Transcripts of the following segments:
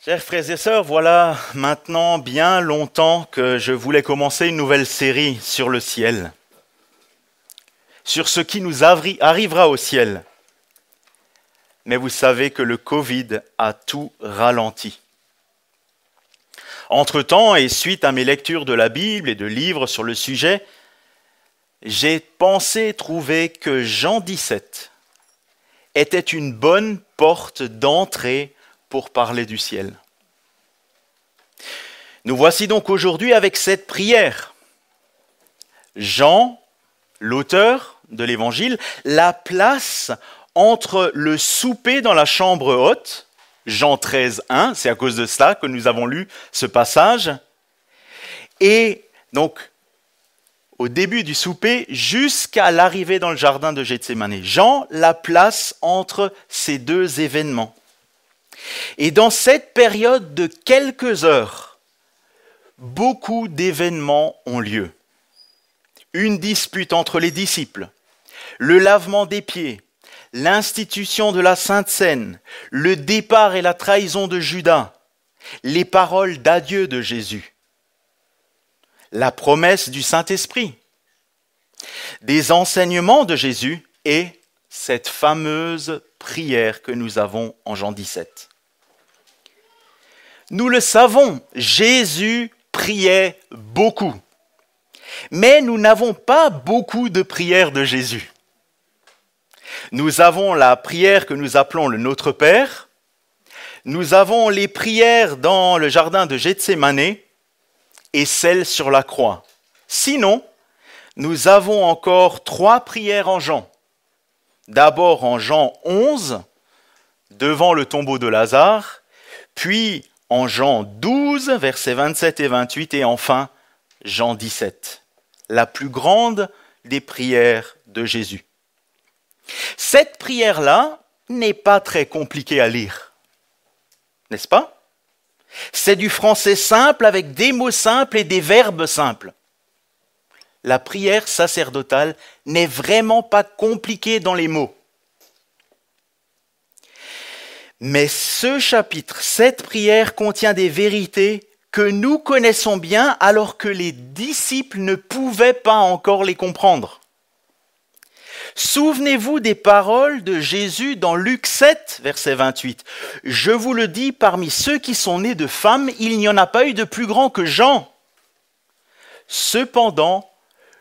Chers frères et sœurs, voilà maintenant bien longtemps que je voulais commencer une nouvelle série sur le ciel, sur ce qui nous arrivera au ciel. Mais vous savez que le Covid a tout ralenti. Entre-temps, et suite à mes lectures de la Bible et de livres sur le sujet, j'ai pensé trouver que Jean 17 était une bonne porte d'entrée pour parler du ciel. Nous voici donc aujourd'hui avec cette prière. Jean, l'auteur de l'Évangile, la place entre le souper dans la chambre haute, Jean 13, 1, c'est à cause de cela que nous avons lu ce passage, et donc au début du souper jusqu'à l'arrivée dans le jardin de Gethsémani. Jean la place entre ces deux événements. Et dans cette période de quelques heures, beaucoup d'événements ont lieu. Une dispute entre les disciples, le lavement des pieds, l'institution de la Sainte Seine, le départ et la trahison de Judas, les paroles d'adieu de Jésus, la promesse du Saint-Esprit, des enseignements de Jésus et cette fameuse prière que nous avons en Jean 17. Nous le savons, Jésus priait beaucoup. Mais nous n'avons pas beaucoup de prières de Jésus. Nous avons la prière que nous appelons le Notre Père. Nous avons les prières dans le jardin de Gethsémani et celle sur la croix. Sinon, nous avons encore 3 prières en Jean. D'abord en Jean 11, devant le tombeau de Lazare, puis en Jean 12, versets 27 et 28, et enfin Jean 17, la plus grande des prières de Jésus. Cette prière-là n'est pas très compliquée à lire, n'est-ce pas? C'est du français simple avec des mots simples et des verbes simples. La prière sacerdotale n'est vraiment pas compliquée dans les mots. Mais ce chapitre, cette prière contient des vérités que nous connaissons bien alors que les disciples ne pouvaient pas encore les comprendre. Souvenez-vous des paroles de Jésus dans Luc 7, verset 28. « Je vous le dis, parmi ceux qui sont nés de femmes, il n'y en a pas eu de plus grand que Jean. Cependant,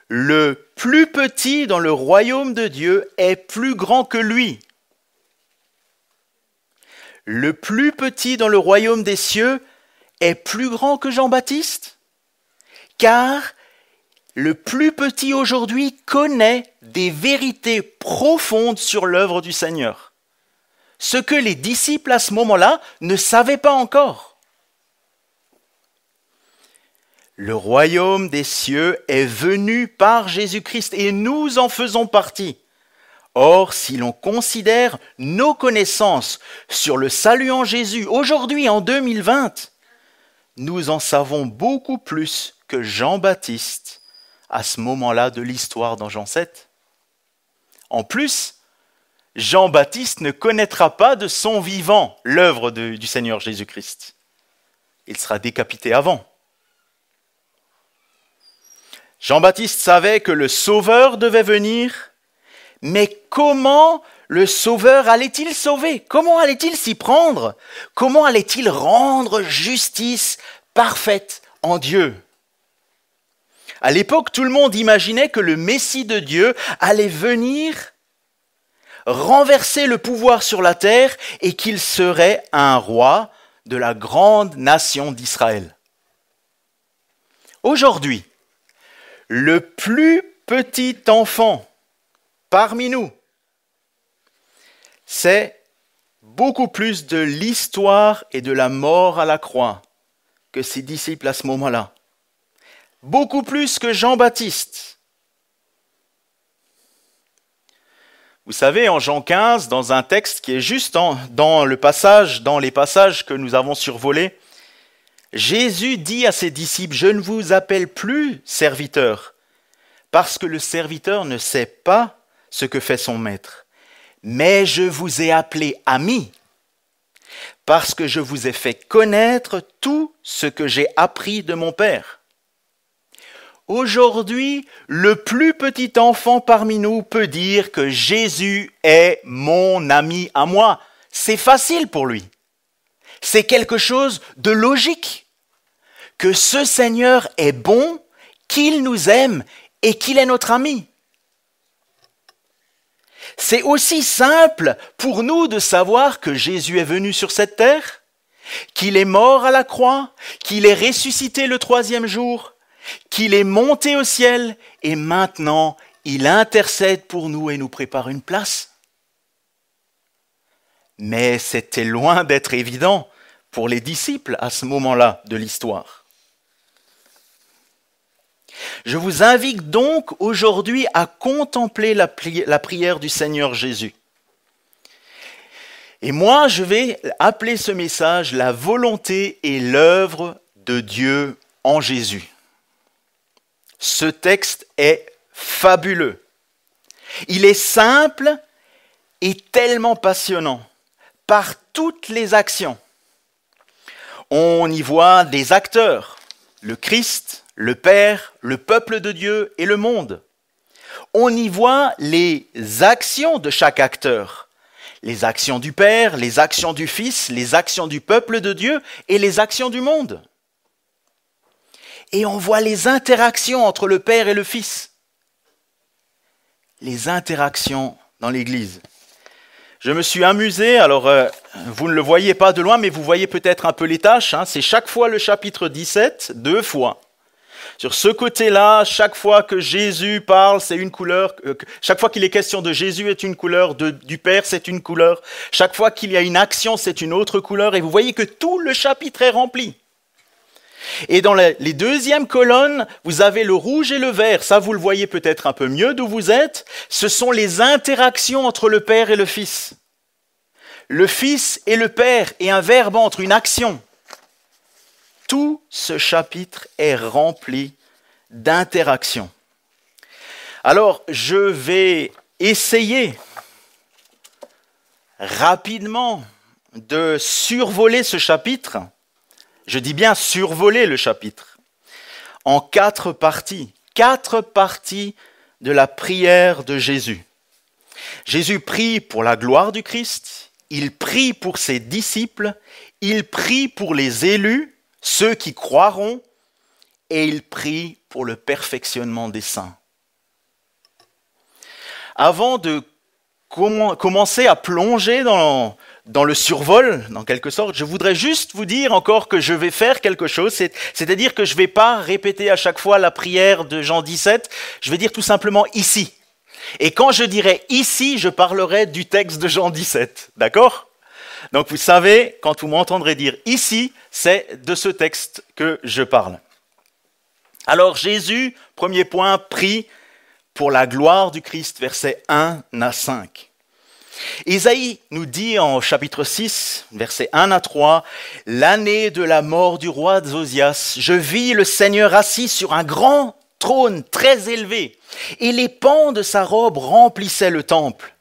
le plus petit dans le royaume de Dieu est plus grand que lui. Le plus petit dans le royaume des cieux est plus grand que Jean-Baptiste, car le plus petit aujourd'hui connaît des vérités profondes sur l'œuvre du Seigneur, ce que les disciples à ce moment-là ne savaient pas encore. Le royaume des cieux est venu par Jésus-Christ et nous en faisons partie. Or, si l'on considère nos connaissances sur le salut en Jésus, aujourd'hui en 2020, nous en savons beaucoup plus que Jean-Baptiste à ce moment-là de l'histoire dans Jean 7. En plus, Jean-Baptiste ne connaîtra pas de son vivant l'œuvre du Seigneur Jésus-Christ. Il sera décapité avant. Jean-Baptiste savait que le Sauveur devait venir, mais comment le Sauveur allait-il sauver? Comment allait-il s'y prendre? Comment allait-il rendre justice parfaite en Dieu? À l'époque, tout le monde imaginait que le Messie de Dieu allait venir renverser le pouvoir sur la terre et qu'il serait un roi de la grande nation d'Israël. Aujourd'hui, le plus petit enfant parmi nous, c'est beaucoup plus de l'histoire et de la mort à la croix que ses disciples à ce moment-là. Beaucoup plus que Jean-Baptiste. Vous savez, en Jean 15, dans un texte qui est juste dans les passages que nous avons survolés, Jésus dit à ses disciples, « Je ne vous appelle plus serviteurs, parce que le serviteur ne sait pas ce que fait son maître. Mais je vous ai appelés amis, parce que je vous ai fait connaître tout ce que j'ai appris de mon Père. Aujourd'hui, le plus petit enfant parmi nous peut dire que Jésus est mon ami à moi. C'est facile pour lui. C'est quelque chose de logique. Que ce Seigneur est bon, qu'il nous aime et qu'il est notre ami. C'est aussi simple pour nous de savoir que Jésus est venu sur cette terre, qu'il est mort à la croix, qu'il est ressuscité le 3e jour, qu'il est monté au ciel et maintenant il intercède pour nous et nous prépare une place. Mais c'était loin d'être évident pour les disciples à ce moment-là de l'histoire. Je vous invite donc aujourd'hui à contempler la prière du Seigneur Jésus. Et moi, je vais appeler ce message « La volonté et l'œuvre de Dieu en Jésus ». Ce texte est fabuleux. Il est simple et tellement passionnant par toutes les actions. On y voit des acteurs, le Christ, le Père, le peuple de Dieu et le monde. On y voit les actions de chaque acteur. Les actions du Père, les actions du Fils, les actions du peuple de Dieu et les actions du monde. Et on voit les interactions entre le Père et le Fils. Les interactions dans l'Église. Je me suis amusé, alors vous ne le voyez pas de loin, mais vous voyez peut-être un peu les tâches. C'est chaque fois le chapitre 17, 2 fois. Sur ce côté-là, chaque fois que Jésus parle, c'est une couleur. Chaque fois qu'il est question de Jésus est une couleur, du Père c'est une couleur. Chaque fois qu'il y a une action, c'est une autre couleur. Et vous voyez que tout le chapitre est rempli. Et dans les deuxièmes colonnes, vous avez le rouge et le vert. Ça, vous le voyez peut-être un peu mieux d'où vous êtes. Ce sont les interactions entre le Père et le Fils. Le Fils et le Père et un verbe entre, une action. Tout ce chapitre est rempli d'interactions. Alors, je vais essayer rapidement de survoler ce chapitre. Je dis bien survoler le chapitre, en 4 parties. 4 parties de la prière de Jésus. Jésus prie pour la gloire du Christ, il prie pour ses disciples, il prie pour les élus, ceux qui croiront, et il prie pour le perfectionnement des saints. Avant de commencer à plonger dans le survol, dans quelque sorte, je voudrais juste vous dire encore que je vais faire quelque chose, c'est-à-dire que je ne vais pas répéter à chaque fois la prière de Jean 17, je vais dire tout simplement ici. Et quand je dirai ici, je parlerai du texte de Jean 17, d'accord ? Donc vous savez, quand vous m'entendrez dire ici, c'est de ce texte que je parle. Alors Jésus, premier point, prie pour la gloire du Christ, versets 1 à 5. Isaïe nous dit en chapitre 6, versets 1 à 3, « L'année de la mort du roi Josias, je vis le Seigneur assis sur un grand trône très élevé, et les pans de sa robe remplissaient le temple.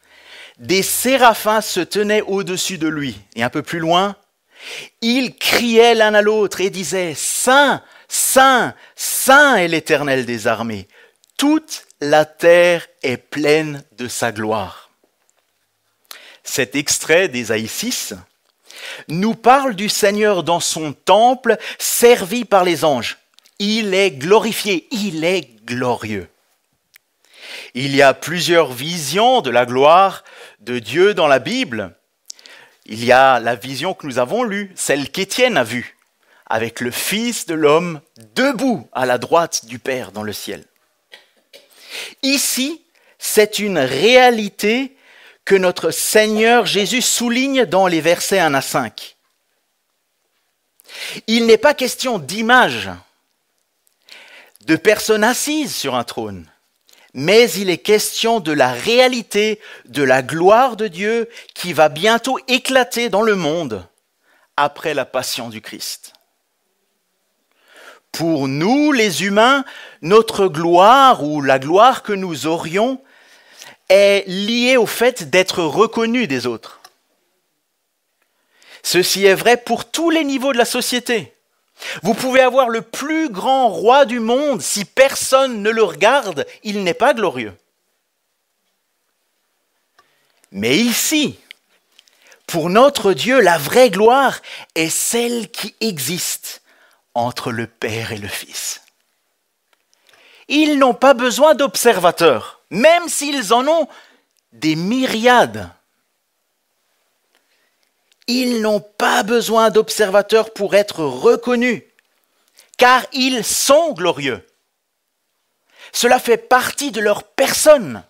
Des séraphins se tenaient au-dessus de lui. » Et un peu plus loin, « Ils criaient l'un à l'autre et disaient, « Saint, Saint, Saint est l'Éternel des armées. Toute la terre est pleine de sa gloire. » Cet extrait d'Ésaïe 6 nous parle du Seigneur dans son temple, servi par les anges. Il est glorifié, il est glorieux. Il y a plusieurs visions de la gloire de Dieu dans la Bible. Il y a la vision que nous avons lue, celle qu'Étienne a vue, avec le Fils de l'homme debout à la droite du Père dans le ciel. Ici, c'est une réalité que notre Seigneur Jésus souligne dans les versets 1 à 5. Il n'est pas question d'image, de personnes assises sur un trône, mais il est question de la réalité de la gloire de Dieu qui va bientôt éclater dans le monde après la passion du Christ. Pour nous, les humains, notre gloire ou la gloire que nous aurions est liée au fait d'être reconnus des autres. Ceci est vrai pour tous les niveaux de la société. Vous pouvez avoir le plus grand roi du monde, si personne ne le regarde, il n'est pas glorieux. Mais ici, pour notre Dieu, la vraie gloire est celle qui existe entre le Père et le Fils. Ils n'ont pas besoin d'observateurs, même s'ils en ont des myriades. Ils n'ont pas besoin d'observateurs pour être reconnus, car ils sont glorieux. Cela fait partie de leur personne.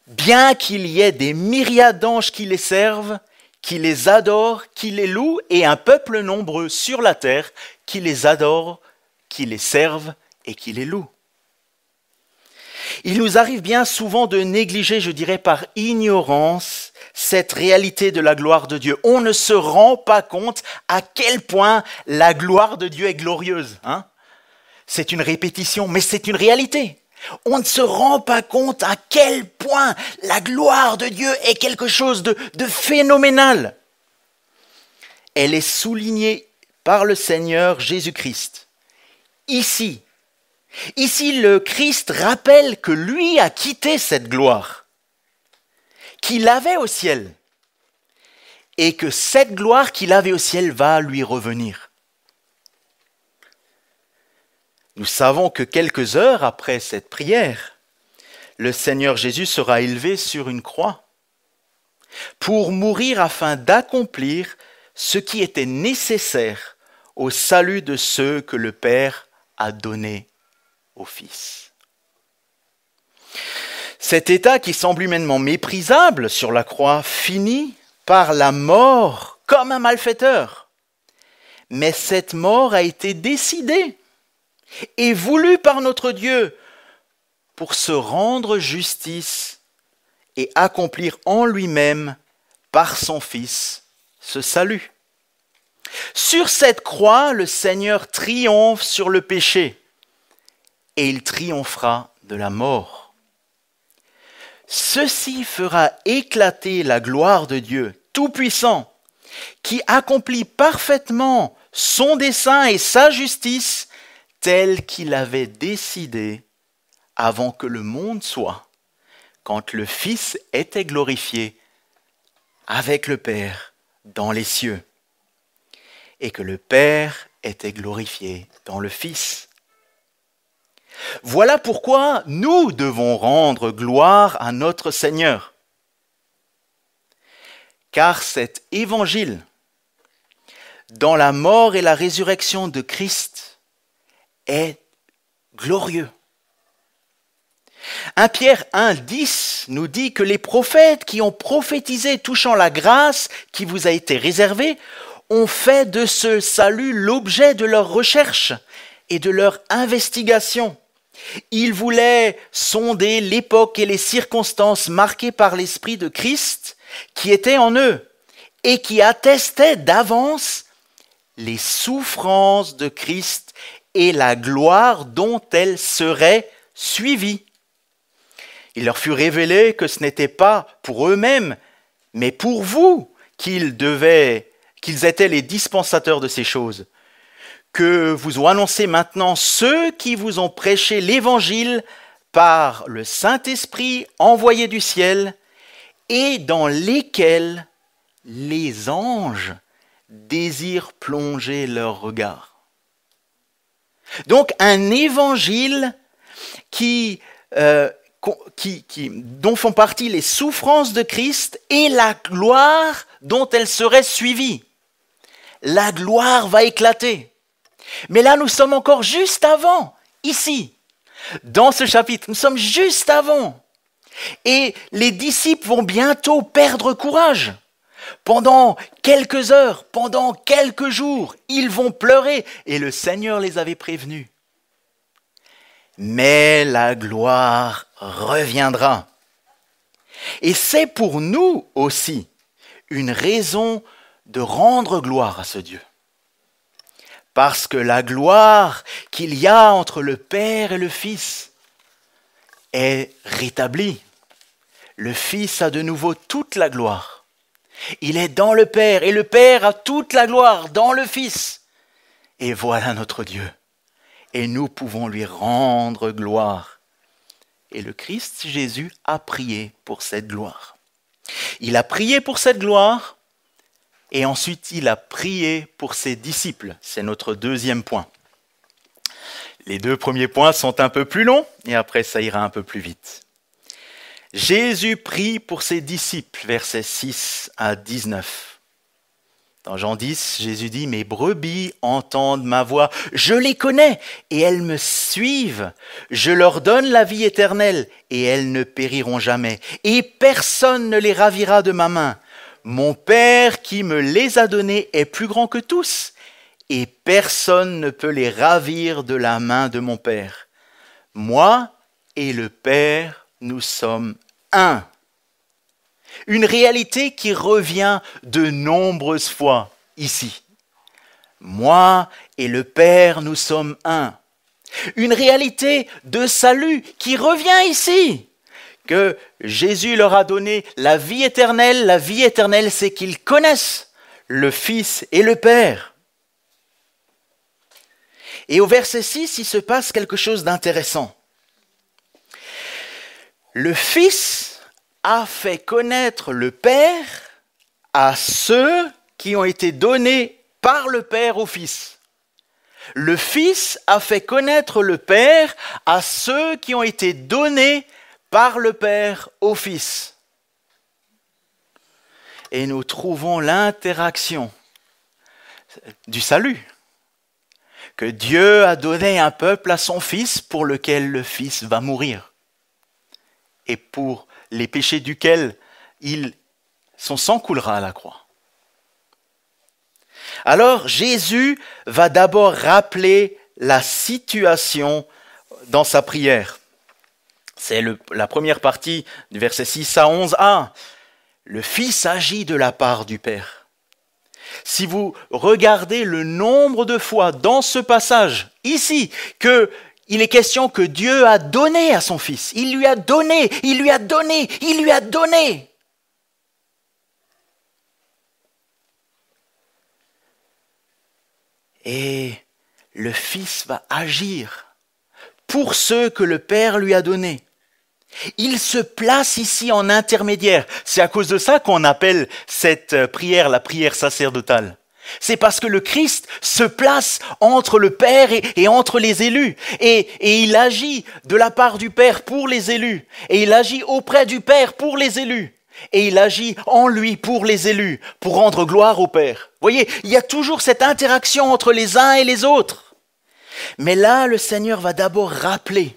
Bien qu'il y ait des myriades d'anges qui les servent, qui les adorent, qui les louent, et un peuple nombreux sur la terre qui les adore, qui les servent et qui les louent. Il nous arrive bien souvent de négliger, je dirais par ignorance, cette réalité de la gloire de Dieu. On ne se rend pas compte à quel point la gloire de Dieu est glorieuse. C'est une répétition, mais c'est une réalité. On ne se rend pas compte à quel point la gloire de Dieu est quelque chose de phénoménal. Elle est soulignée par le Seigneur Jésus-Christ. Ici, le Christ rappelle que lui a quitté cette gloire, qu'il avait au ciel, et que cette gloire qu'il avait au ciel va lui revenir. Nous savons que quelques heures après cette prière, le Seigneur Jésus sera élevé sur une croix pour mourir afin d'accomplir ce qui était nécessaire au salut de ceux que le Père a donnés au Fils. Cet état qui semble humainement méprisable sur la croix finit par la mort comme un malfaiteur. Mais cette mort a été décidée et voulu par notre Dieu pour se rendre justice et accomplir en lui-même, par son Fils, ce salut. Sur cette croix, le Seigneur triomphe sur le péché et il triomphera de la mort. Ceci fera éclater la gloire de Dieu Tout-Puissant, qui accomplit parfaitement son dessein et sa justice tel qu'il avait décidé avant que le monde soit, quand le Fils était glorifié avec le Père dans les cieux, et que le Père était glorifié dans le Fils. Voilà pourquoi nous devons rendre gloire à notre Seigneur. Car cet évangile, dans la mort et la résurrection de Christ, est glorieux. 1 Pierre 1,10 nous dit que les prophètes qui ont prophétisé touchant la grâce qui vous a été réservée ont fait de ce salut l'objet de leur recherche et de leur investigation. Ils voulaient sonder l'époque et les circonstances marquées par l'Esprit de Christ qui était en eux et qui attestaient d'avance les souffrances de Christ et la gloire dont elles seraient suivies. Il leur fut révélé que ce n'était pas pour eux-mêmes, mais pour vous qu'ils étaient les dispensateurs de ces choses, que vous ont annoncé maintenant ceux qui vous ont prêché l'Évangile par le Saint-Esprit envoyé du ciel, et dans lesquels les anges désirent plonger leur regard. Donc un évangile dont font partie les souffrances de Christ et la gloire dont elles seraient suivies. La gloire va éclater. Mais là, nous sommes encore juste avant, ici, dans ce chapitre. Nous sommes juste avant. Et les disciples vont bientôt perdre courage. Pendant quelques heures, pendant quelques jours, ils vont pleurer et le Seigneur les avait prévenus. Mais la gloire reviendra. Et c'est pour nous aussi une raison de rendre gloire à ce Dieu. Parce que la gloire qu'il y a entre le Père et le Fils est rétablie. Le Fils a de nouveau toute la gloire. Il est dans le Père et le Père a toute la gloire dans le Fils. Et voilà notre Dieu. Et nous pouvons lui rendre gloire. Et le Christ Jésus a prié pour cette gloire. Il a prié pour cette gloire et ensuite il a prié pour ses disciples. C'est notre deuxième point. Les deux premiers points sont un peu plus longs et après ça ira un peu plus vite. Jésus prie pour ses disciples, versets 6 à 19. Dans Jean 10, Jésus dit « Mes brebis entendent ma voix, je les connais et elles me suivent. Je leur donne la vie éternelle et elles ne périront jamais. Et personne ne les ravira de ma main. Mon Père qui me les a donnés est plus grand que tous et personne ne peut les ravir de la main de mon Père. Moi et le Père, nous sommes un. » Une réalité qui revient de nombreuses fois ici. Moi et le Père, nous sommes un. Une réalité de salut qui revient ici. Que Jésus leur a donné la vie éternelle. La vie éternelle, c'est qu'ils connaissent le Fils et le Père. Et au verset 6, il se passe quelque chose d'intéressant. Le Fils a fait connaître le Père à ceux qui ont été donnés par le Père au Fils. Le Fils a fait connaître le Père à ceux qui ont été donnés par le Père au Fils. Et nous trouvons l'interaction du salut. Que Dieu a donné un peuple à son Fils pour lequel le Fils va mourir. Et pour les péchés duquel son sang coulera à la croix. Alors Jésus va d'abord rappeler la situation dans sa prière. C'est la première partie du verset 6 à 11a. Le Fils agit de la part du Père. Si vous regardez le nombre de fois dans ce passage, ici, il est question que Dieu a donné à son Fils. Il lui a donné, il lui a donné, il lui a donné. Et le Fils va agir pour ceux que le Père lui a donnés. Il se place ici en intermédiaire. C'est à cause de ça qu'on appelle cette prière la prière sacerdotale. C'est parce que le Christ se place entre le Père et entre les élus. Et il agit de la part du Père pour les élus. Et il agit auprès du Père pour les élus. Et il agit en lui pour les élus, pour rendre gloire au Père. Vous voyez, il y a toujours cette interaction entre les uns et les autres. Mais là, le Seigneur va d'abord rappeler.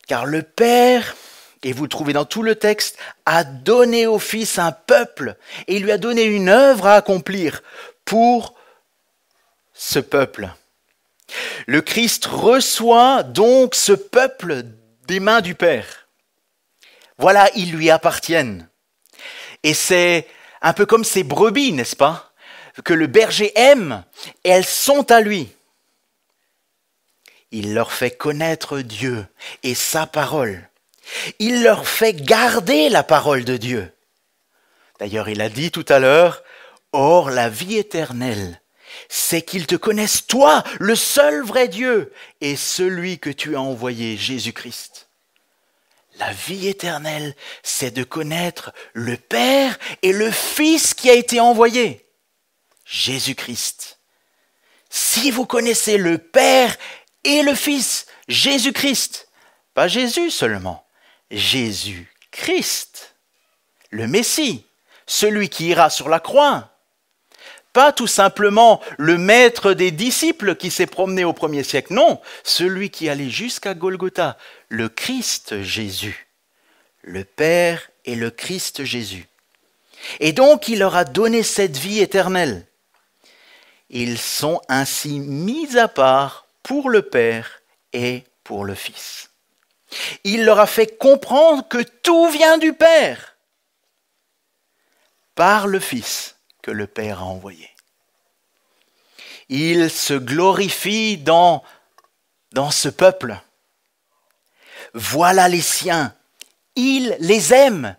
Car le Père, et vous le trouvez dans tout le texte, a donné au Fils un peuple et il lui a donné une œuvre à accomplir pour ce peuple. Le Christ reçoit donc ce peuple des mains du Père. Voilà, ils lui appartiennent. Et c'est un peu comme ces brebis, n'est-ce pas? Que le berger aime et elles sont à lui. Il leur fait connaître Dieu et sa parole. Il leur fait garder la parole de Dieu. D'ailleurs, il a dit tout à l'heure, « Or, la vie éternelle, c'est qu'ils te connaissent toi, le seul vrai Dieu, et celui que tu as envoyé, Jésus-Christ. » La vie éternelle, c'est de connaître le Père et le Fils qui a été envoyé, Jésus-Christ. Si vous connaissez le Père et le Fils, Jésus-Christ, pas Jésus seulement, Jésus-Christ, le Messie, celui qui ira sur la croix. Pas tout simplement le maître des disciples qui s'est promené au 1er siècle, non, celui qui allait jusqu'à Golgotha, le Christ Jésus, le Père et le Christ Jésus. Et donc il leur a donné cette vie éternelle. Ils sont ainsi mis à part pour le Père et pour le Fils. Il leur a fait comprendre que tout vient du Père, par le Fils que le Père a envoyé. Il se glorifie dans ce peuple. Voilà les siens, il les aime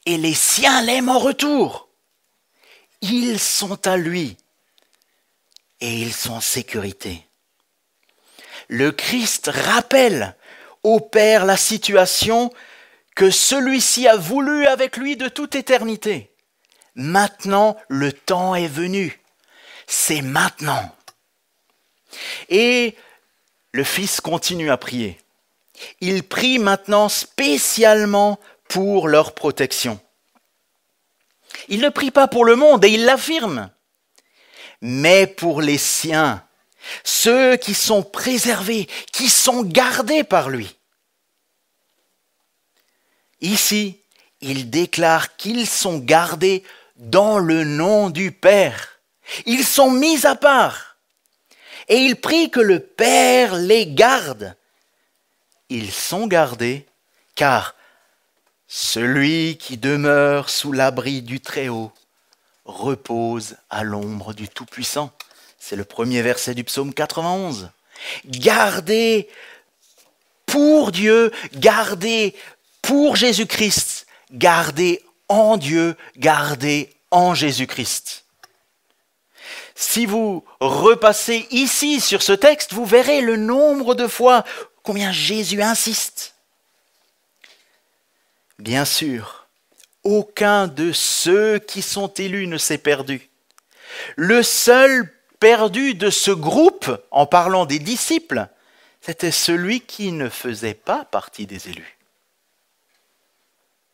et les siens l'aiment en retour. Ils sont à lui et ils sont en sécurité. Le Christ rappelle au Père la situation que celui-ci a voulu avec lui de toute éternité. Maintenant, le temps est venu. C'est maintenant. Et le Fils continue à prier. Il prie maintenant spécialement pour leur protection. Il ne prie pas pour le monde, et il l'affirme, mais pour les siens, ceux qui sont préservés, qui sont gardés par lui. Ici, il déclare qu'ils sont gardés dans le nom du Père. Ils sont mis à part. Et il prie que le Père les garde. Ils sont gardés car celui qui demeure sous l'abri du Très-Haut repose à l'ombre du Tout-Puissant. C'est le premier verset du psaume 91. Gardés pour Dieu, gardés pour Jésus-Christ, gardés en Dieu, gardés en Jésus-Christ. Si vous repassez ici sur ce texte, vous verrez le nombre de fois combien Jésus insiste. Bien sûr, aucun de ceux qui sont élus ne s'est perdu. Le seul perdu de ce groupe, en parlant des disciples, c'était celui qui ne faisait pas partie des élus.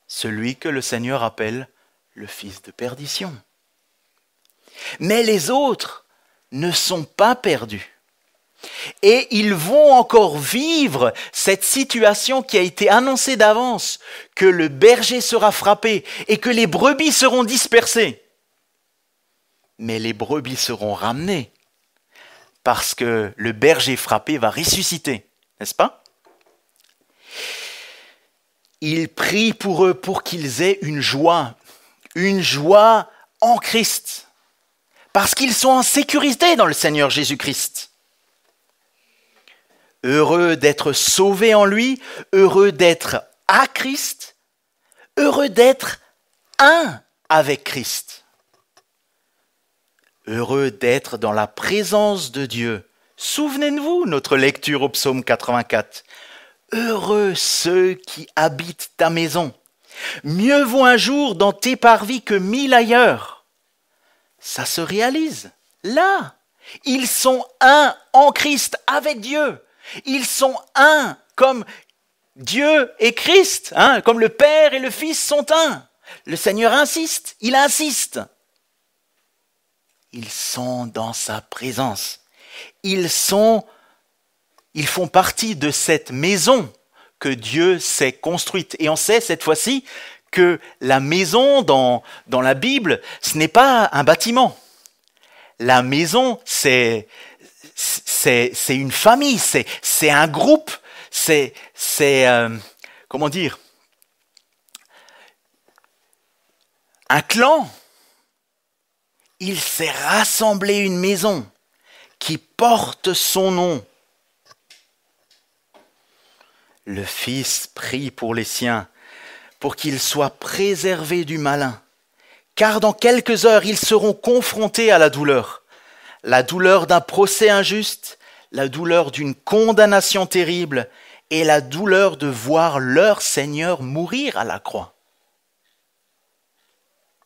Celui que le Seigneur appelle le fils de perdition. Mais les autres ne sont pas perdus. Et ils vont encore vivre cette situation qui a été annoncée d'avance, que le berger sera frappé et que les brebis seront dispersées. Mais les brebis seront ramenées parce que le berger frappé va ressusciter, n'est-ce pas? Il prie pour eux pour qu'ils aient une joie en Christ, parce qu'ils sont en sécurité dans le Seigneur Jésus-Christ. Heureux d'être sauvés en lui, heureux d'être à Christ, heureux d'être un avec Christ. Heureux d'être dans la présence de Dieu. Souvenez-vous notre lecture au psaume 84. Heureux ceux qui habitent ta maison. Mieux vaut un jour dans tes parvis que 1000 ailleurs. Ça se réalise. Là, ils sont un en Christ avec Dieu. Ils sont un comme Dieu et Christ, comme le Père et le Fils sont un. Le Seigneur insiste, il insiste. Ils sont dans sa présence. Ils font partie de cette maison que Dieu s'est construite. Et on sait cette fois-ci que la maison dans la Bible, ce n'est pas un bâtiment. La maison, c'est une famille, c'est un groupe, comment dire, un clan. Il s'est rassemblé une maison qui porte son nom. Le Fils prie pour les siens, pour qu'ils soient préservés du malin, car dans quelques heures, ils seront confrontés à la douleur d'un procès injuste, la douleur d'une condamnation terrible et la douleur de voir leur Seigneur mourir à la croix.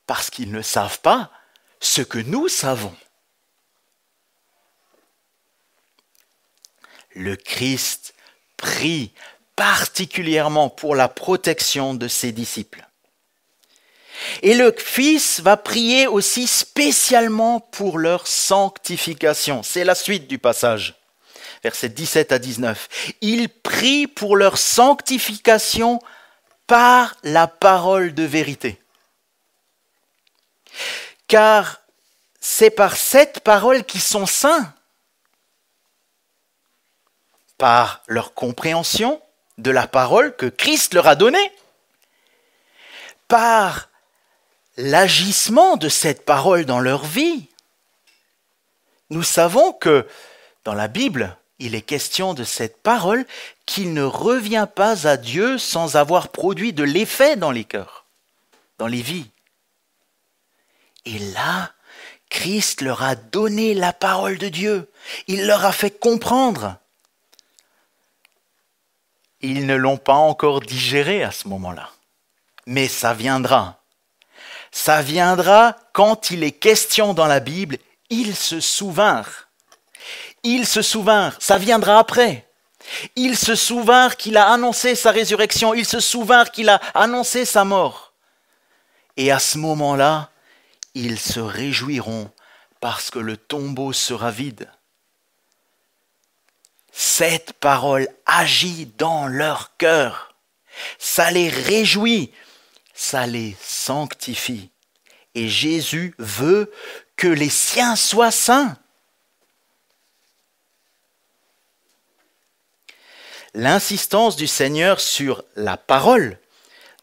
Parce qu'ils ne savent pas ce que nous savons. Le Christ prie particulièrement pour la protection de ses disciples. Et le Fils va prier aussi spécialement pour leur sanctification. C'est la suite du passage, versets 17 à 19. Il prie pour leur sanctification par la parole de vérité. Car c'est par cette parole qu'ils sont saints, par leur compréhension de la parole que Christ leur a donnée, par l'agissement de cette parole dans leur vie. Nous savons que dans la Bible, il est question de cette parole qui ne revient pas à Dieu sans avoir produit de l'effet dans les cœurs, dans les vies. Et là, Christ leur a donné la parole de Dieu. Il leur a fait comprendre. Ils ne l'ont pas encore digéré à ce moment-là. Mais ça viendra. Ça viendra quand il est question dans la Bible, ils se souvinrent. Ils se souvinrent, ça viendra après. Ils se souvinrent qu'il a annoncé sa résurrection, ils se souvinrent qu'il a annoncé sa mort. Et à ce moment-là, ils se réjouiront parce que le tombeau sera vide. Cette parole agit dans leur cœur. Ça les réjouit, ça les sanctifie. Et Jésus veut que les siens soient saints. L'insistance du Seigneur sur la parole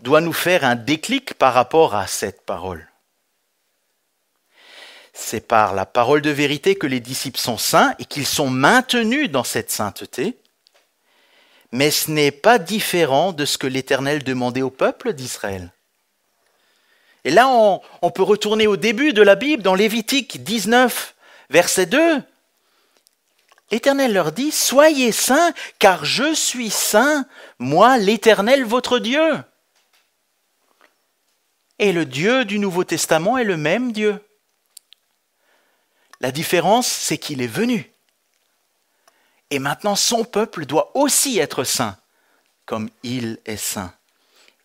doit nous faire un déclic par rapport à cette parole. C'est par la parole de vérité que les disciples sont saints et qu'ils sont maintenus dans cette sainteté. Mais ce n'est pas différent de ce que l'Éternel demandait au peuple d'Israël. Et là, on peut retourner au début de la Bible, dans Lévitique 19, verset 2. L'Éternel leur dit, « Soyez saints, car je suis saint, moi l'Éternel votre Dieu. » Et le Dieu du Nouveau Testament est le même Dieu. La différence, c'est qu'il est venu. Et maintenant, son peuple doit aussi être saint, comme il est saint.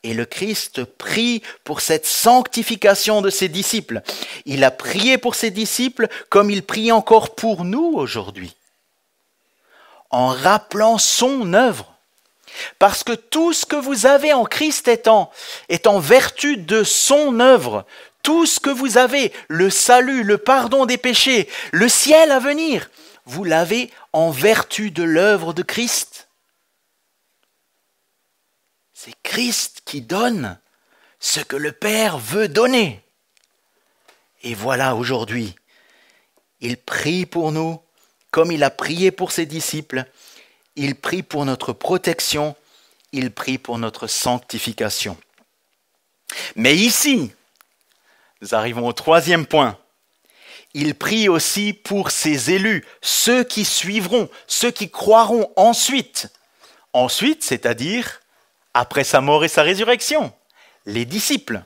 Et le Christ prie pour cette sanctification de ses disciples. Il a prié pour ses disciples comme il prie encore pour nous aujourd'hui, en rappelant son œuvre. Parce que tout ce que vous avez en Christ est en vertu de son œuvre. Tout ce que vous avez, le salut, le pardon des péchés, le ciel à venir, vous l'avez en vertu de l'œuvre de Christ. C'est Christ qui donne ce que le Père veut donner. Et voilà, aujourd'hui, il prie pour nous, comme il a prié pour ses disciples. Il prie pour notre protection, il prie pour notre sanctification. Mais ici, nous arrivons au troisième point. Il prie aussi pour ses élus, ceux qui suivront, ceux qui croiront ensuite. Ensuite, c'est-à-dire après sa mort et sa résurrection, les disciples.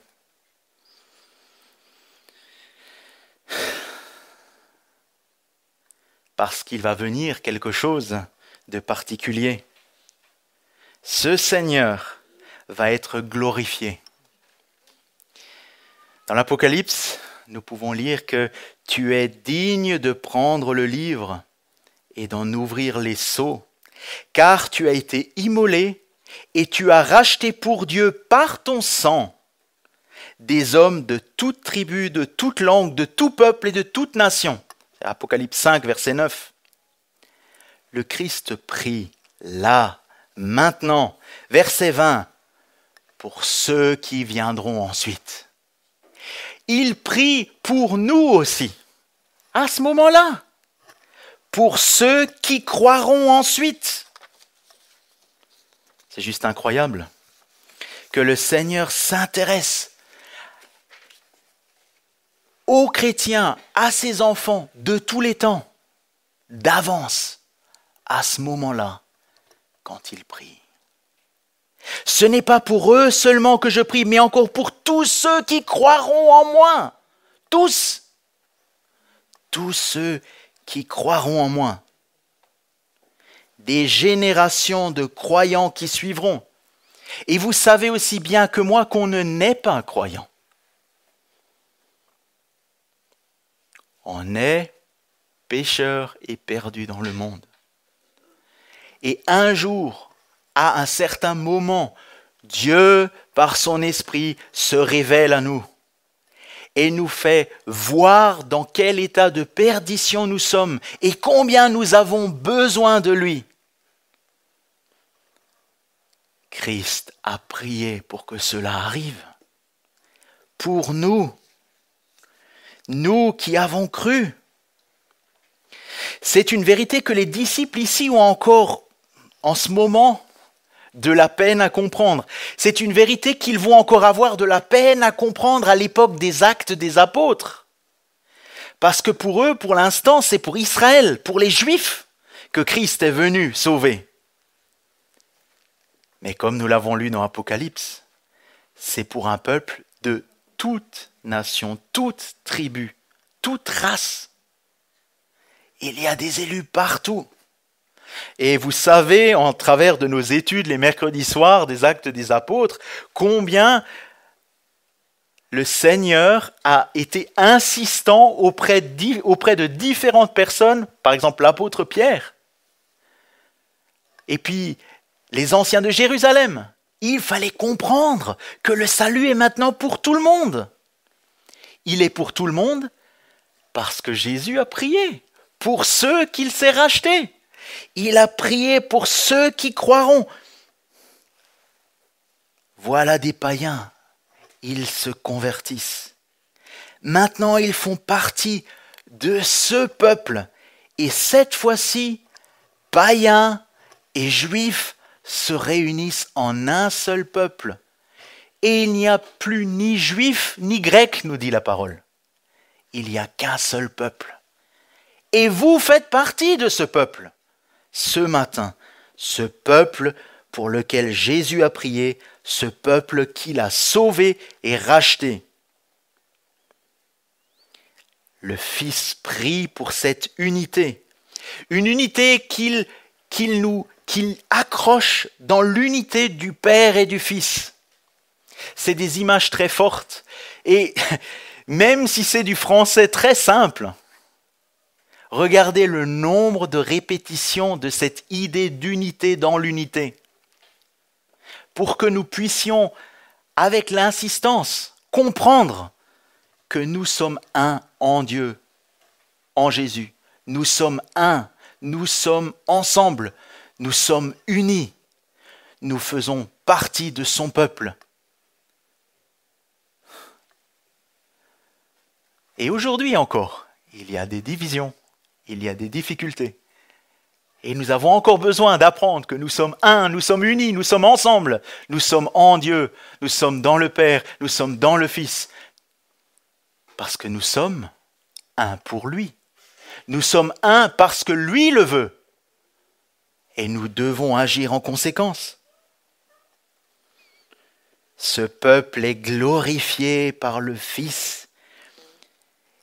Parce qu'il va venir quelque chose de particulier. Ce Seigneur va être glorifié. Dans l'Apocalypse, nous pouvons lire que « Tu es digne de prendre le livre et d'en ouvrir les sceaux, car tu as été immolé et tu as racheté pour Dieu par ton sang des hommes de toute tribu, de toute langue, de tout peuple et de toute nation. » C'est Apocalypse 5, verset 9. Le Christ prie là, maintenant, verset 20, pour ceux qui viendront ensuite. Il prie pour nous aussi, à ce moment-là, pour ceux qui croiront ensuite. C'est juste incroyable que le Seigneur s'intéresse aux chrétiens, à ses enfants de tous les temps, d'avance, à ce moment-là, quand il prie. Ce n'est pas pour eux seulement que je prie, mais encore pour tous ceux qui croiront en moi. Tous. Tous ceux qui croiront en moi. Des générations de croyants qui suivront. Et vous savez aussi bien que moi qu'on ne naît pas croyant. On est pécheurs et perdus dans le monde. Et un jour, à un certain moment, Dieu, par son esprit, se révèle à nous et nous fait voir dans quel état de perdition nous sommes et combien nous avons besoin de lui. Christ a prié pour que cela arrive. Pour nous, nous qui avons cru. C'est une vérité que les disciples ici ont encore, en ce moment, de la peine à comprendre. C'est une vérité qu'ils vont encore avoir de la peine à comprendre à l'époque des Actes des Apôtres. Parce que pour eux, pour l'instant, c'est pour Israël, pour les Juifs, que Christ est venu sauver. Mais comme nous l'avons lu dans Apocalypse, c'est pour un peuple de toute nation, toute tribu, toute race. Il y a des élus partout. Et vous savez, en travers de nos études les mercredis soirs des Actes des Apôtres, combien le Seigneur a été insistant auprès de différentes personnes, par exemple l'apôtre Pierre, et puis les anciens de Jérusalem. Il fallait comprendre que le salut est maintenant pour tout le monde. Il est pour tout le monde parce que Jésus a prié pour ceux qu'il s'est rachetés. Il a prié pour ceux qui croiront. Voilà des païens, ils se convertissent. Maintenant, ils font partie de ce peuple. Et cette fois-ci, païens et juifs se réunissent en un seul peuple. Et il n'y a plus ni juif ni grec, nous dit la parole. Il n'y a qu'un seul peuple. Et vous faites partie de ce peuple. Ce matin, ce peuple pour lequel Jésus a prié, ce peuple qu'il a sauvé et racheté. Le Fils prie pour cette unité. Une unité qu'il accroche dans l'unité du Père et du Fils. C'est des images très fortes. Et même si c'est du français très simple, regardez le nombre de répétitions de cette idée d'unité dans l'unité. Pour que nous puissions, avec l'insistance, comprendre que nous sommes un en Dieu, en Jésus. Nous sommes un, nous sommes ensemble, nous sommes unis. Nous faisons partie de son peuple. Et aujourd'hui encore, il y a des divisions. Il y a des difficultés. Et nous avons encore besoin d'apprendre que nous sommes un, nous sommes unis, nous sommes ensemble. Nous sommes en Dieu, nous sommes dans le Père, nous sommes dans le Fils. Parce que nous sommes un pour lui. Nous sommes un parce que lui le veut. Et nous devons agir en conséquence. Ce peuple est glorifié par le Fils.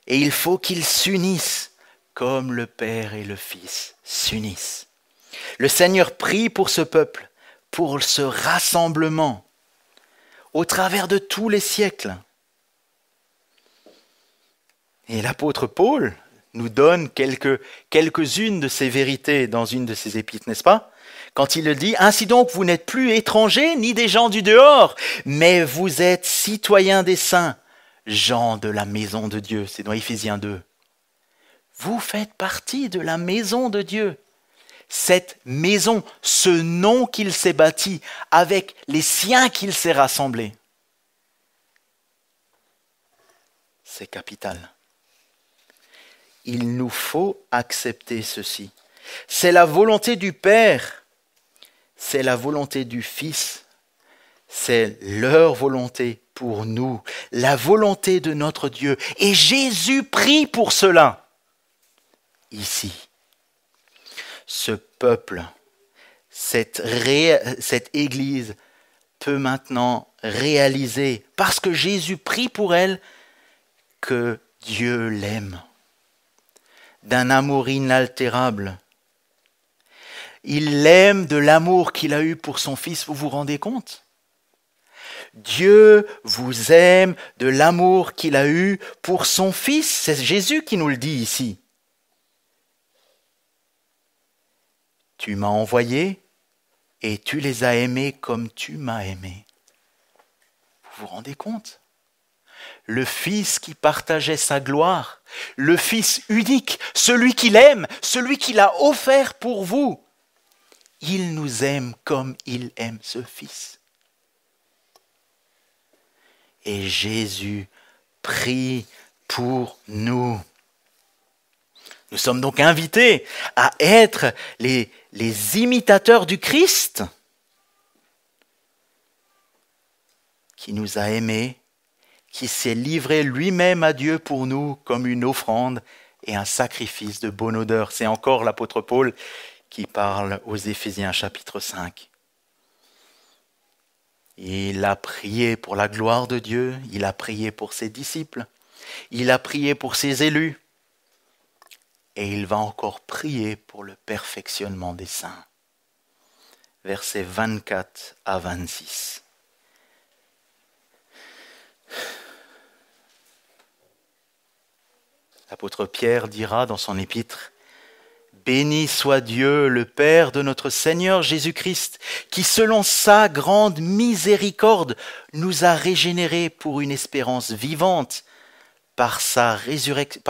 Et il faut qu'il s'unisse comme le Père et le Fils s'unissent. Le Seigneur prie pour ce peuple, pour ce rassemblement, au travers de tous les siècles. Et l'apôtre Paul nous donne quelques-unes de ces vérités dans une de ses épîtres, n'est-ce pas? Quand il le dit, « Ainsi donc, vous n'êtes plus étrangers ni des gens du dehors, mais vous êtes citoyens des saints, gens de la maison de Dieu. » C'est dans Éphésiens 2. Vous faites partie de la maison de Dieu. Cette maison, ce nom qu'il s'est bâti avec les siens qu'il s'est rassemblés. C'est capital. Il nous faut accepter ceci. C'est la volonté du Père, c'est la volonté du Fils, c'est leur volonté pour nous, la volonté de notre Dieu. Et Jésus prie pour cela. Ici, ce peuple, cette Église peut maintenant réaliser, parce que Jésus prie pour elle, que Dieu l'aime, d'un amour inaltérable. Il l'aime de l'amour qu'il a eu pour son Fils, vous vous rendez compte ? Dieu vous aime de l'amour qu'il a eu pour son Fils, c'est Jésus qui nous le dit ici. Tu m'as envoyé et tu les as aimés comme tu m'as aimé. Vous vous rendez compte ? Le Fils qui partageait sa gloire, le Fils unique, celui qu'il aime, celui qu'il a offert pour vous. Il nous aime comme il aime ce Fils. Et Jésus prie pour nous. Nous sommes donc invités à être les imitateurs du Christ. qui nous a aimés, qui s'est livré lui-même à Dieu pour nous comme une offrande et un sacrifice de bonne odeur. C'est encore l'apôtre Paul qui parle aux Éphésiens chapitre 5. Il a prié pour la gloire de Dieu, il a prié pour ses disciples, il a prié pour ses élus, et il va encore prier pour le perfectionnement des saints. Versets 24 à 26. L'apôtre Pierre dira dans son épître: « Béni soit Dieu, le Père de notre Seigneur Jésus-Christ, qui selon sa grande miséricorde nous a régénérés pour une espérance vivante par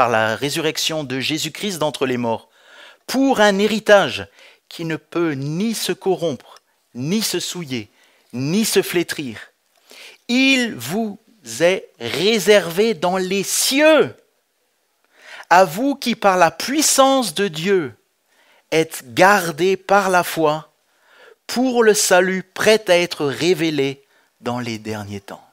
la résurrection de Jésus-Christ d'entre les morts, pour un héritage qui ne peut ni se corrompre, ni se souiller, ni se flétrir. Il vous est réservé dans les cieux, à vous qui par la puissance de Dieu êtes gardés par la foi pour le salut prêt à être révélé dans les derniers temps. »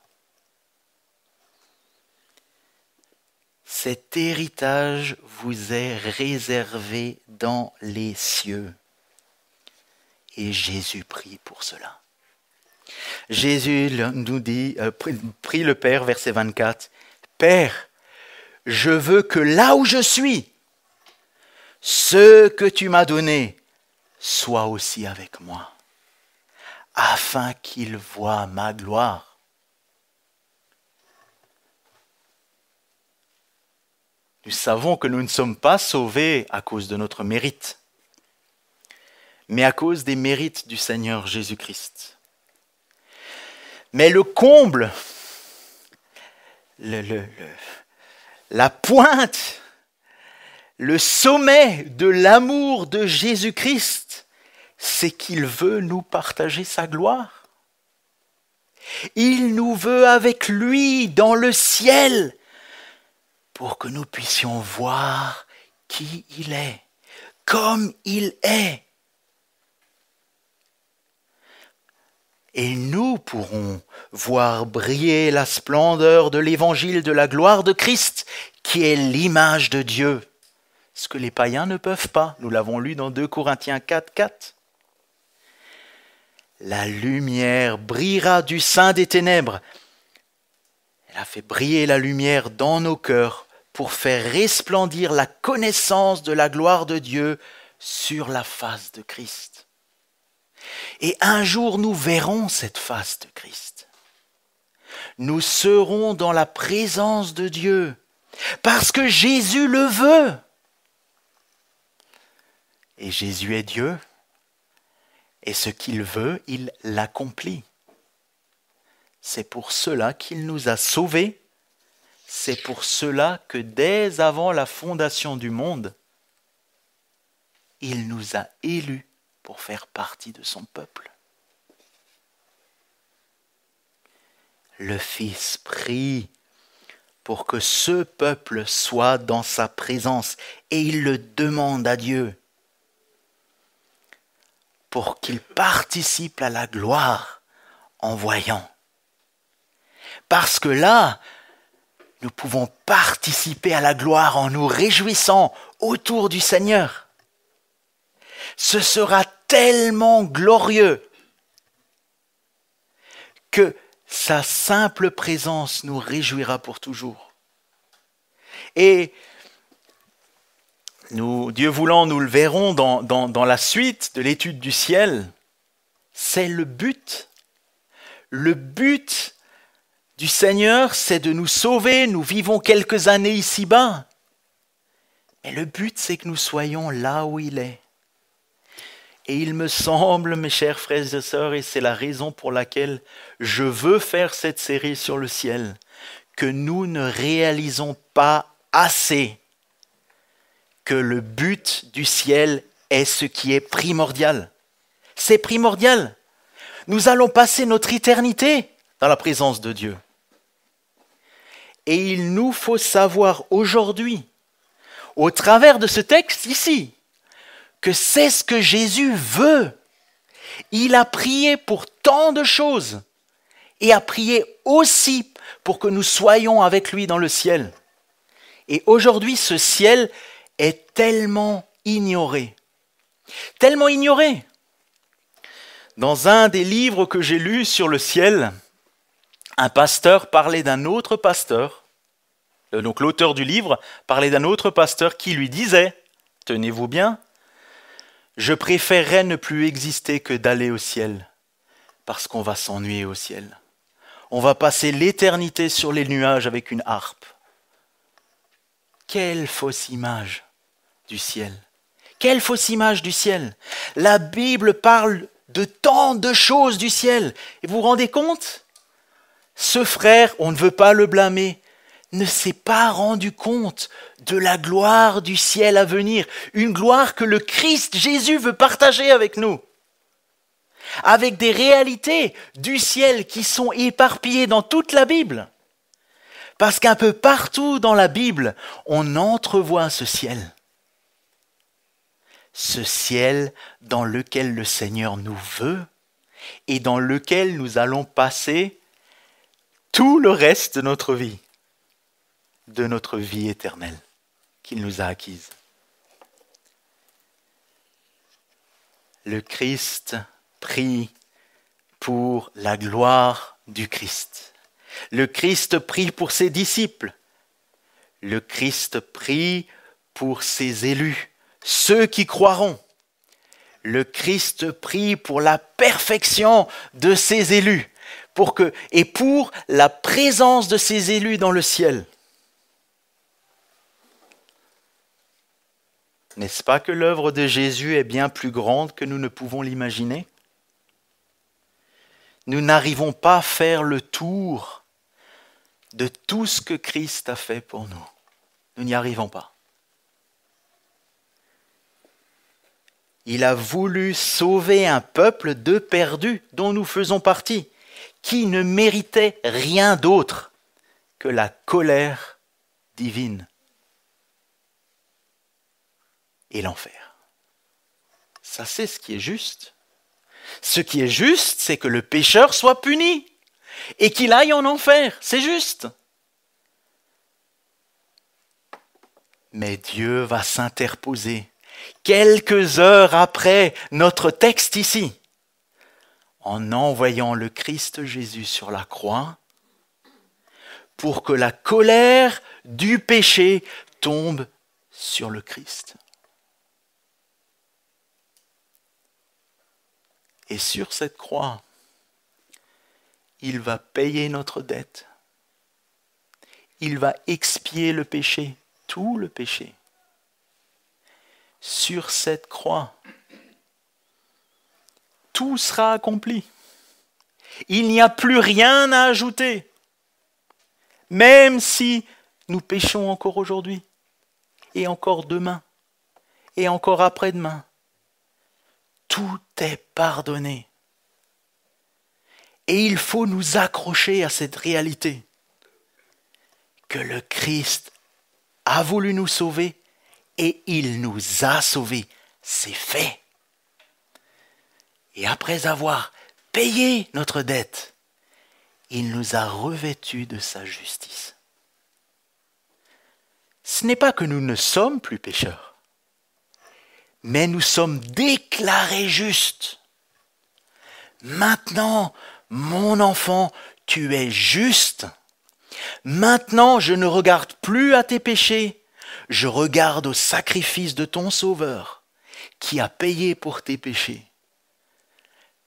Cet héritage vous est réservé dans les cieux. Et Jésus prie pour cela. Jésus nous dit, prie le Père, verset 24, « Père, je veux que là où je suis, ce que tu m'as donné soit aussi avec moi, afin qu'ils voient ma gloire. » Nous savons que nous ne sommes pas sauvés à cause de notre mérite, mais à cause des mérites du Seigneur Jésus-Christ. Mais le comble, la pointe, le sommet de l'amour de Jésus-Christ, c'est qu'il veut nous partager sa gloire. Il nous veut avec lui dans le ciel pour que nous puissions voir qui il est, comme il est. Et nous pourrons voir briller la splendeur de l'évangile de la gloire de Christ, qui est l'image de Dieu. Ce que les païens ne peuvent pas. Nous l'avons lu dans 2 Corinthiens 4, 4. La lumière brillera du sein des ténèbres. Elle a fait briller la lumière dans nos cœurs pour faire resplendir la connaissance de la gloire de Dieu sur la face de Christ. Et un jour, nous verrons cette face de Christ. Nous serons dans la présence de Dieu, parce que Jésus le veut. Et Jésus est Dieu, et ce qu'il veut, il l'accomplit. C'est pour cela qu'il nous a sauvés, c'est pour cela que dès avant la fondation du monde, il nous a élus pour faire partie de son peuple. Le Fils prie pour que ce peuple soit dans sa présence et il le demande à Dieu pour qu'il participe à la gloire en voyant. Parce que là, nous pouvons participer à la gloire en nous réjouissant autour du Seigneur. Ce sera tellement glorieux que sa simple présence nous réjouira pour toujours. Et Dieu voulant, nous le verrons dans la suite de l'étude du ciel. C'est le but. Le but du Seigneur, c'est de nous sauver. Nous vivons quelques années ici-bas. Mais le but, c'est que nous soyons là où il est. Et il me semble, mes chers frères et sœurs, et c'est la raison pour laquelle je veux faire cette série sur le ciel, que nous ne réalisons pas assez que le but du ciel est ce qui est primordial. C'est primordial. Nous allons passer notre éternité dans la présence de Dieu. Et il nous faut savoir aujourd'hui, au travers de ce texte ici, que c'est ce que Jésus veut. Il a prié pour tant de choses. et a prié aussi pour que nous soyons avec lui dans le ciel. Et aujourd'hui, ce ciel est tellement ignoré. Tellement ignoré. Dans un des livres que j'ai lus sur le ciel, un pasteur parlait d'un autre pasteur. Donc l'auteur du livre parlait d'un autre pasteur qui lui disait, tenez-vous bien, « Je préférerais ne plus exister que d'aller au ciel, parce qu'on va s'ennuyer au ciel. On va passer l'éternité sur les nuages avec une harpe. » Quelle fausse image du ciel! Quelle fausse image du ciel! La Bible parle de tant de choses du ciel. Et vous vous rendez compte? Ce frère, on ne veut pas le blâmer, ne s'est pas rendu compte de la gloire du ciel à venir, une gloire que le Christ Jésus veut partager avec nous, avec des réalités du ciel qui sont éparpillées dans toute la Bible. Parce qu'un peu partout dans la Bible, on entrevoit ce ciel. Ce ciel dans lequel le Seigneur nous veut et dans lequel nous allons passer tout le reste de notre vie éternelle qu'il nous a acquise. Le Christ prie pour la gloire du Christ. Le Christ prie pour ses disciples. Le Christ prie pour ses élus, ceux qui croiront. Le Christ prie pour la perfection de ses élus et pour la présence de ses élus dans le ciel. N'est-ce pas que l'œuvre de Jésus est bien plus grande que nous ne pouvons l'imaginer? Nous n'arrivons pas à faire le tour de tout ce que Christ a fait pour nous. Nous n'y arrivons pas. Il a voulu sauver un peuple de perdus dont nous faisons partie, qui ne méritait rien d'autre que la colère divine et l'enfer. Ça, c'est ce qui est juste. Ce qui est juste, c'est que le pécheur soit puni et qu'il aille en enfer. C'est juste. Mais Dieu va s'interposer quelques heures après notre texte ici, en envoyant le Christ Jésus sur la croix pour que la colère du péché tombe sur le Christ. Et sur cette croix, il va payer notre dette. Il va expier le péché, tout le péché. Sur cette croix, tout sera accompli. Il n'y a plus rien à ajouter, même si nous péchons encore aujourd'hui, et encore demain, et encore après-demain. Tout est pardonné. Et il faut nous accrocher à cette réalité que le Christ a voulu nous sauver et il nous a sauvés. C'est fait. Et après avoir payé notre dette, il nous a revêtus de sa justice. Ce n'est pas que nous ne sommes plus pécheurs, mais nous sommes déclarés justes. Maintenant, mon enfant, tu es juste. Maintenant, je ne regarde plus à tes péchés, je regarde au sacrifice de ton Sauveur, qui a payé pour tes péchés.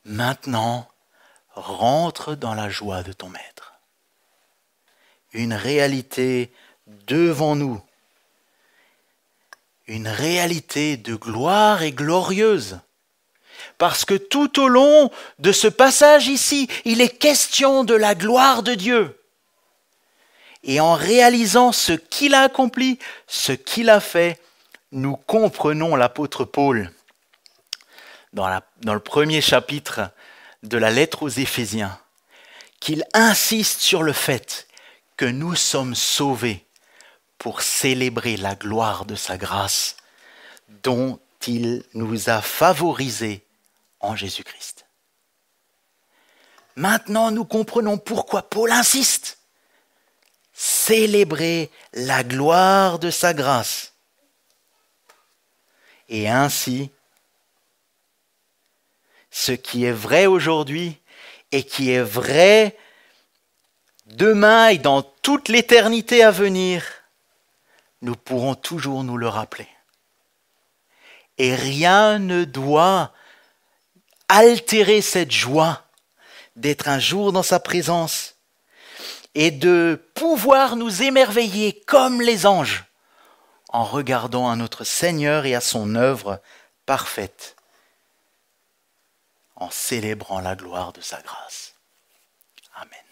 Maintenant, rentre dans la joie de ton Maître. Une réalité devant nous. Une réalité de gloire et glorieuse. Parce que tout au long de ce passage ici, il est question de la gloire de Dieu. Et en réalisant ce qu'il a accompli, ce qu'il a fait, nous comprenons l'apôtre Paul dans le premier chapitre de la lettre aux Éphésiens, qu'il insiste sur le fait que nous sommes sauvés pour célébrer la gloire de sa grâce dont il nous a favorisés en Jésus-Christ. Maintenant, nous comprenons pourquoi Paul insiste. Célébrer la gloire de sa grâce. Et ainsi, ce qui est vrai aujourd'hui et qui est vrai demain et dans toute l'éternité à venir, nous pourrons toujours nous le rappeler. Et rien ne doit altérer cette joie d'être un jour dans sa présence et de pouvoir nous émerveiller comme les anges en regardant à notre Seigneur et à son œuvre parfaite, en célébrant la gloire de sa grâce. Amen.